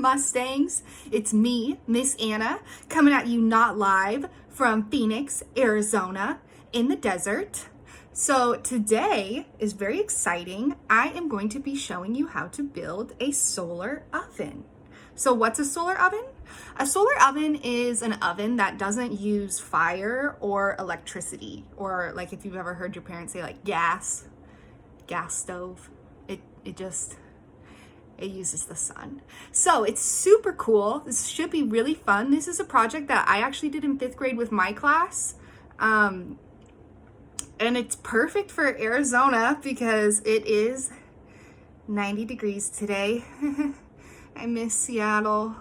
Mustangs. It's me, Miss Anna, coming at you not live from Phoenix, Arizona, in the desert. So today is very exciting. I am going to be showing you how to build a solar oven. So what's a solar oven? A solar oven is an oven that doesn't use fire or electricity, or like if you've ever heard your parents say like gas stove. It uses the sun. So it's super cool. This should be really fun. This is a project that I actually did in 5th grade with my class. And it's perfect for Arizona because it is 90 degrees today. I miss Seattle.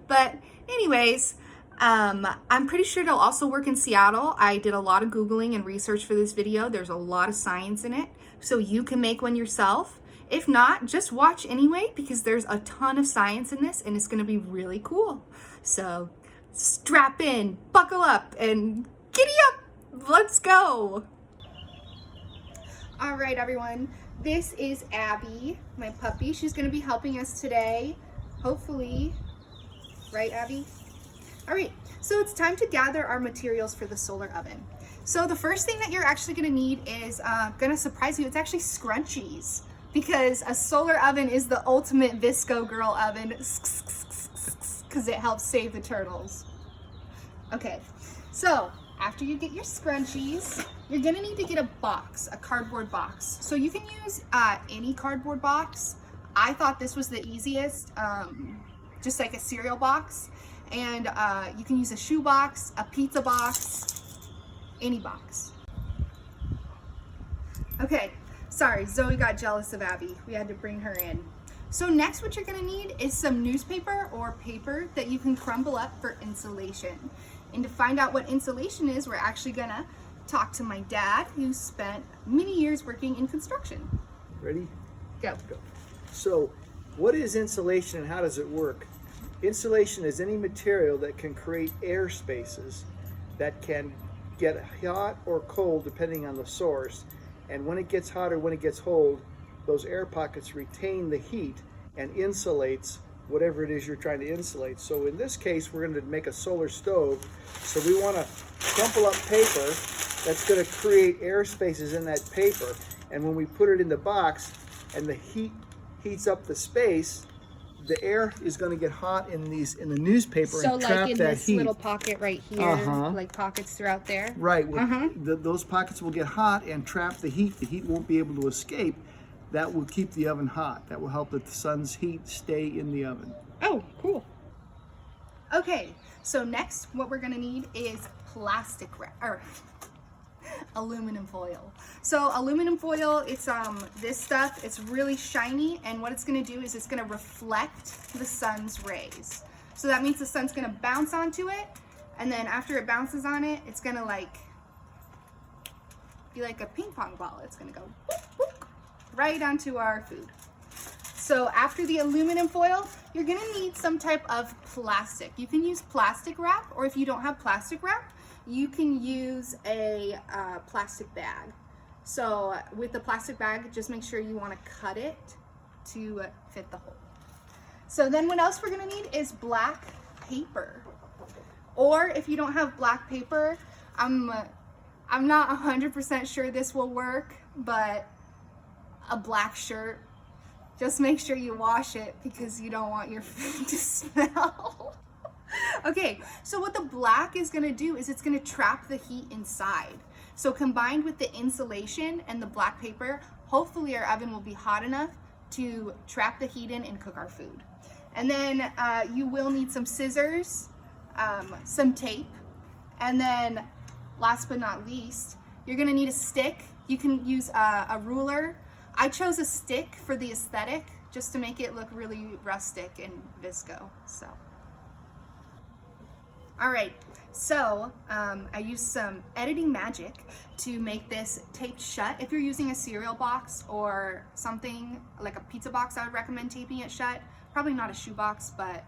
But anyways, I'm pretty sure it'll also work in Seattle. I did a lot of Googling and research for this video. There's a lot of science in it. So you can make one yourself. If not, just watch anyway because there's a ton of science in this and it's gonna be really cool. So strap in, buckle up, and giddy up, let's go. All right, everyone, this is Abby, my puppy. She's gonna be helping us today, hopefully. Right, Abby? All right, so it's time to gather our materials for the solar oven. So the first thing that you're actually gonna need is, gonna surprise you, it's actually scrunchies. Because a solar oven is the ultimate Visco girl oven because it helps save the turtles. Okay, so after you get your scrunchies, you're gonna need to get a box, a cardboard box. So you can use any cardboard box. I thought this was the easiest, just like a cereal box. And you can use a shoe box, a pizza box, any box. Okay. Sorry, Zoe got jealous of Abby. We had to bring her in. So next what you're gonna need is some newspaper or paper that you can crumble up for insulation. And to find out what insulation is, we're actually gonna talk to my dad who spent many years working in construction. Ready? Go. So what is insulation and how does it work? Insulation is any material that can create air spaces that can get hot or cold depending on the source. And when it gets hot or when it gets cold, those air pockets retain the heat and insulates whatever it is you're trying to insulate. So in this case, we're going to make a solar stove. So we want to crumple up paper that's going to create air spaces in that paper. And when we put it in the box and the heat heats up the space, the air is going to get hot in the newspaper and trap that heat. So like in this little pocket right here, like pockets throughout there? Right. Those pockets will get hot and trap the heat. The heat won't be able to escape. That will keep the oven hot. That will help that the sun's heat stay in the oven. Oh, cool. Okay, so next what we're going to need is plastic wrap, or aluminum foil. So aluminum foil, it's this stuff, it's really shiny, and what it's going to do is it's going to reflect the sun's rays. So that means the sun's going to bounce onto it, and then after it bounces on it, it's going to like be like a ping pong ball. It's going to go whoop, whoop, right onto our food. So after the aluminum foil, you're going to need some type of plastic. You can use plastic wrap, or if you don't have plastic wrap, you can use a plastic bag. So with the plastic bag, just make sure you want to cut it to fit the hole. So then what else we're going to need is black paper. Or if you don't have black paper, I'm not 100% sure this will work, but a black shirt. Just make sure you wash it because you don't want your food to smell. Okay, so what the black is going to do is it's going to trap the heat inside. So combined with the insulation and the black paper, hopefully our oven will be hot enough to trap the heat in and cook our food. And then you will need some scissors, some tape, and then last but not least, you're going to need a stick. You can use a ruler. I chose a stick for the aesthetic just to make it look really rustic and Visco. So. All right, so I used some editing magic to make this taped shut. If you're using a cereal box or something like a pizza box, I would recommend taping it shut. Probably not a shoe box, but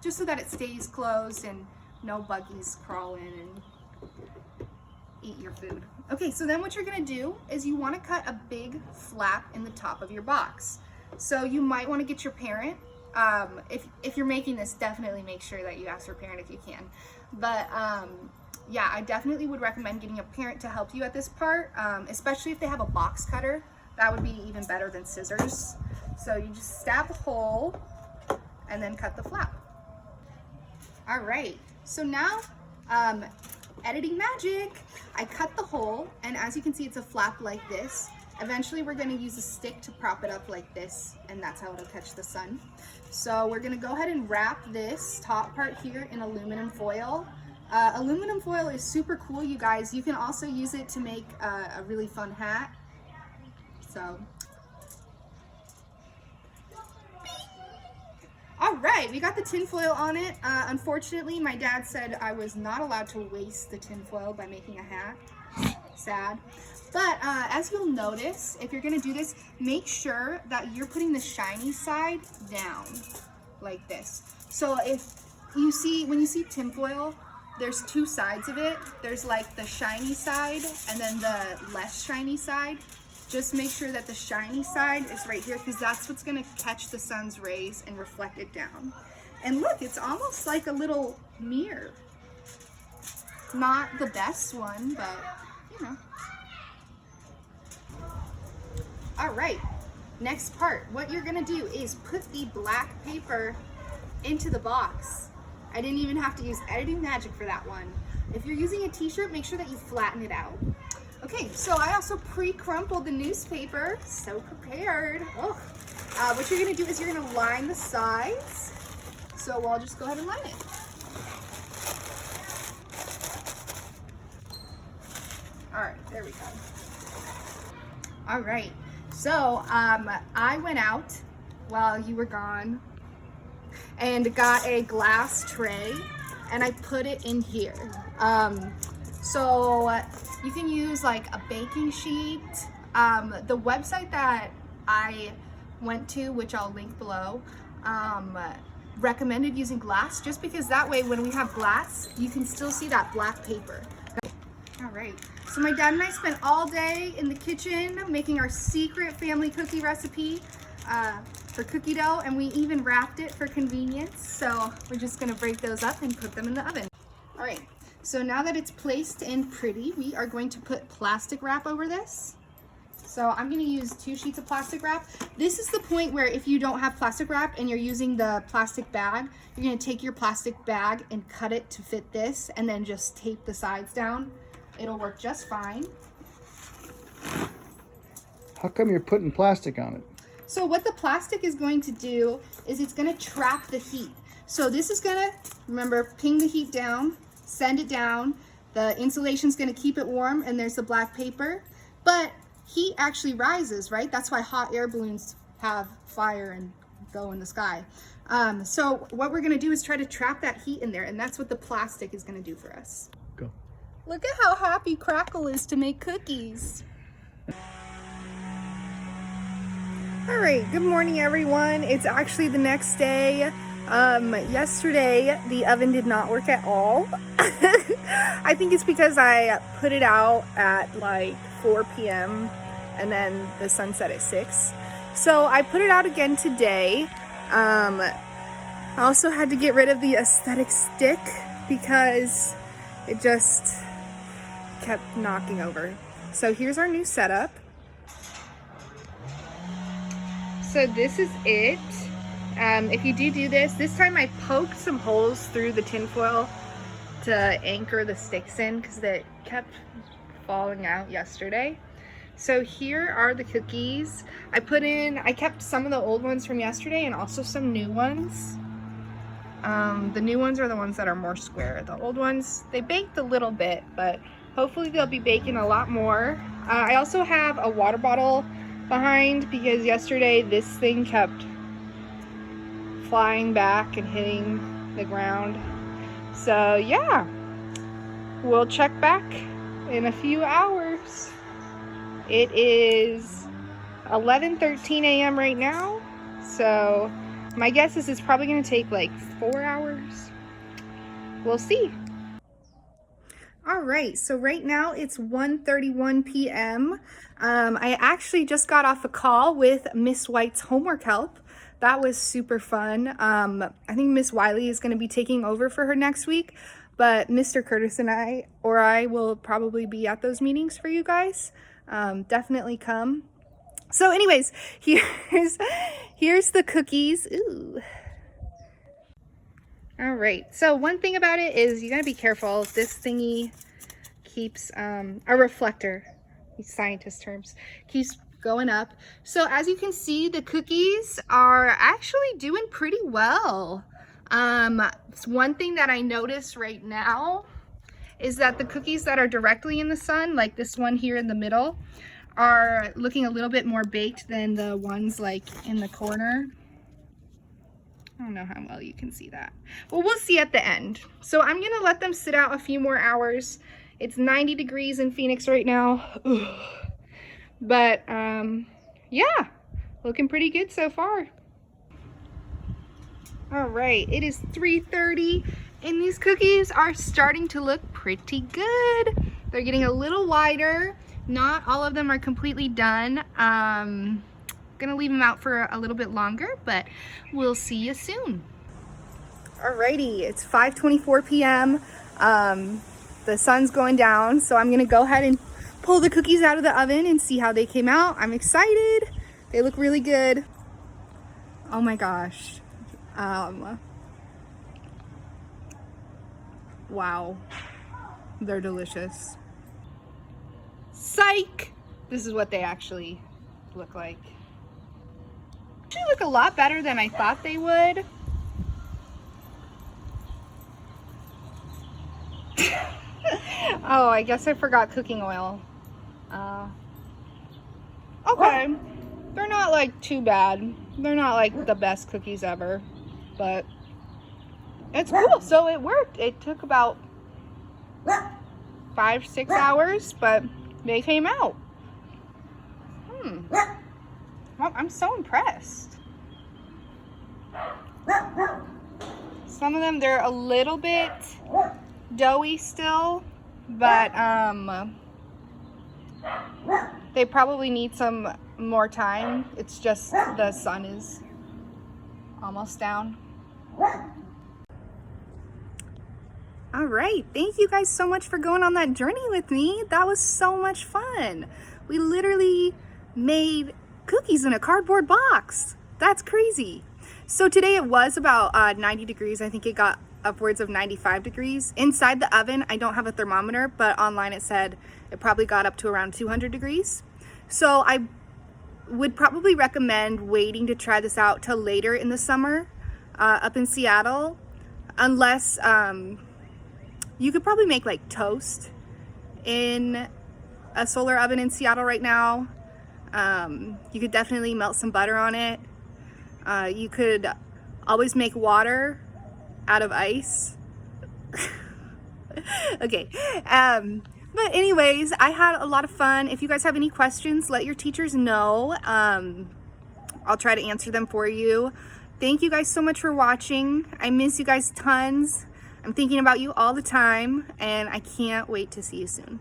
just so that it stays closed and no buggies crawl in and eat your food. Okay, so then what you're gonna do is you wanna cut a big flap in the top of your box. So you might wanna get your parent if you're making this, definitely make sure that you ask your parent if you can. But yeah, I definitely would recommend getting a parent to help you at this part, especially if they have a box cutter. That would be even better than scissors. So you just stab a hole and then cut the flap. All right, so now editing magic. I cut the hole, and as you can see, it's a flap like this. Eventually we're going to use a stick to prop it up like this, and that's how it'll catch the sun. So we're going to go ahead and wrap this top part here in aluminum foil. Aluminum foil is super cool, you guys. You can also use it to make a really fun hat. So, all right, we got the tin foil on it. Unfortunately, my dad said I was not allowed to waste the tin foil by making a hat. Sad. But as you'll notice, if you're gonna do this, make sure that you're putting the shiny side down like this. So if you see, when you see tin foil, there's two sides of it. There's like the shiny side and then the less shiny side. Just make sure that the shiny side is right here, because that's what's gonna catch the sun's rays and reflect it down. And look, it's almost like a little mirror. Not the best one, but you know. All right, next part. What you're gonna do is put the black paper into the box. I didn't even have to use editing magic for that one. If you're using a t-shirt, make sure that you flatten it out. Okay, so I also pre-crumpled the newspaper, so prepared. Oh. What you're gonna do is you're gonna line the sides. So I'll just go ahead and line it. All right, there we go. All right, so I went out while you were gone and got a glass tray and I put it in here. So you can use like a baking sheet. The website that I went to, which I'll link below, recommended using glass, just because that way when we have glass, you can still see that black paper. All right, so my dad and I spent all day in the kitchen making our secret family cookie recipe for cookie dough, and we even wrapped it for convenience. So we're just gonna break those up and put them in the oven. All right, so now that it's placed in pretty, we are going to put plastic wrap over this. So I'm gonna use 2 sheets of plastic wrap. This is the point where if you don't have plastic wrap and you're using the plastic bag, you're gonna take your plastic bag and cut it to fit this and then just tape the sides down. It'll work just fine. How come you're putting plastic on it? So what the plastic is going to do is it's gonna trap the heat. So this is gonna, remember, ping the heat down, send it down. The insulation's gonna keep it warm, and there's the black paper. But heat actually rises, right? That's why hot air balloons have fire and go in the sky. So what we're gonna do is try to trap that heat in there, and that's what the plastic is gonna do for us. Go. Look at how happy Crackle is to make cookies. All right, good morning everyone. It's actually the next day. Yesterday the oven did not work at all. I think it's because I put it out at like 4 p.m. and then the sun set at 6. So I put it out again today. I also had to get rid of the aesthetic stick because it just kept knocking over. So here's our new setup. So this is it. If you do this time I poked some holes through the tinfoil to anchor the sticks in because they kept falling out yesterday. So here are the cookies. I kept some of the old ones from yesterday and also some new ones. The new ones are the ones that are more square. The old ones, they baked a little bit, but hopefully they'll be baking a lot more. I also have a water bottle behind because yesterday this thing kept flying back and hitting the ground. So yeah, we'll check back in a few hours. It is 11:13 a.m. right now, so my guess is it's probably going to take like 4 hours. We'll see. All right, so right now it's 1:31 p.m. I actually just got off a call with Miss White's homework help. that was super fun. I think Miss Wiley is going to be taking over for her next week, but Mr. Curtis and I will probably be at those meetings for you guys. Definitely come. So anyways, here's the cookies. Ooh. All right, so one thing about it is you gotta be careful. This thingy keeps, a reflector, these scientist terms, keeps going up. So as you can see, the cookies are actually doing pretty well. One thing that I notice right now is that the cookies that are directly in the sun, like this one here in the middle, are looking a little bit more baked than the ones like in the corner. I don't know how well you can see that. Well, we'll see at the end. So I'm gonna let them sit out a few more hours. It's 90 degrees in Phoenix right now. Ugh. But yeah, looking pretty good so far. All right, it is 3:30 and these cookies are starting to look pretty good. They're getting a little wider. Not all of them are completely done. Gonna leave them out for a little bit longer, but we'll see you soon. Alrighty, it's 5:24 p.m. The sun's going down, so I'm gonna go ahead and pull the cookies out of the oven and see how they came out. I'm excited. They look really good. Oh my gosh. Wow. They're delicious. Psych! This is what they actually look like. Actually look a lot better than I thought they would. Oh, I guess I forgot cooking oil. Okay, they're not like too bad. They're not like the best cookies ever, but it's cool. So it worked. It took about 5-6 hours, but they came out. Well, I'm so impressed. Some of them, they're a little bit doughy still, but they probably need some more time. It's just the sun is almost down. All right, thank you guys so much for going on that journey with me. That was so much fun. We literally made cookies in a cardboard box. That's crazy. So today it was about 90 degrees. I think it got upwards of 95 degrees. Inside the oven, I don't have a thermometer, but online it said it probably got up to around 200 degrees. So I would probably recommend waiting to try this out till later in the summer up in Seattle, unless you could probably make like toast in a solar oven in Seattle right now. You could definitely melt some butter on it. You could always make water out of ice. Okay. But anyways, I had a lot of fun. If you guys have any questions, let your teachers know. I'll try to answer them for you. Thank you guys so much for watching. I miss you guys tons. I'm thinking about you all the time, and I can't wait to see you soon.